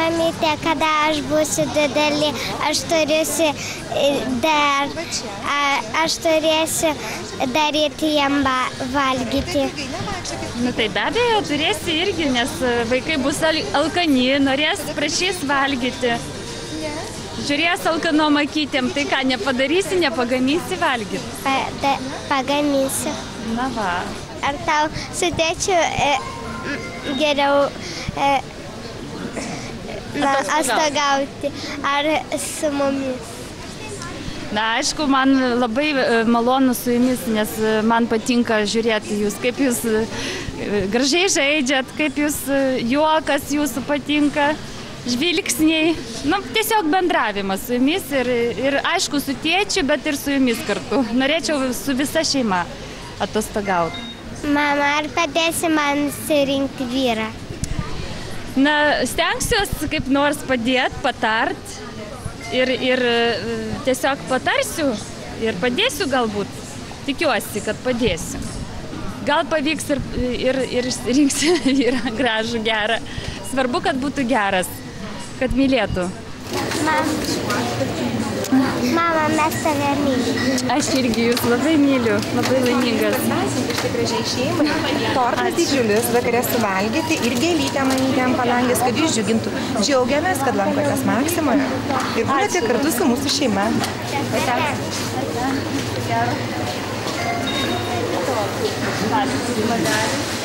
mamytė, kada aš būsiu didelė, aš turėsiu daryti jam valgyti. Nu tai be abejo, turėsi irgi, nes vaikai bus alkani, norės, prašys valgyti. Žiūrės alkanom akytėm, tai ką, nepadarysi, nepagaminsi valgyti? Pagaminsiu. Na va. Ar tau su tėčiu geriau atostogauti, ar su mumis? Na, aišku, man labai malonu su jumis, nes man patinka žiūrėti jūs, kaip jūs gražiai žaidžiat, kaip jūs juokas jūsų patinka, žvilgsniai. Nu, tiesiog bendravimas su jumis ir aišku su tėčiu, bet ir su jumis kartu. Norėčiau su visa šeima atostogauti. Mama, ar padėsi man surinkti vyrą? Na, stengsiuosi kaip nors padėti, patart ir tiesiog patarsiu ir padėsiu galbūt. Tikiuosi, kad padėsiu. Gal pavyks ir rinksiu vyrą gražų, gerą. Svarbu, kad būtų geras, kad mylėtų. Mama, mes tave mylim. Aš irgi jūs labai myliu, labai laimingas. Štai gražiai šeimai. Tortas didžiulis, vakarė suvalgyti ir gėlytę mamytę ant palangės, kad jūs džiugintų. Džiaugiamės, kad lankotės Maksimoje ir būnate kartu su mūsų šeima. Ačiū.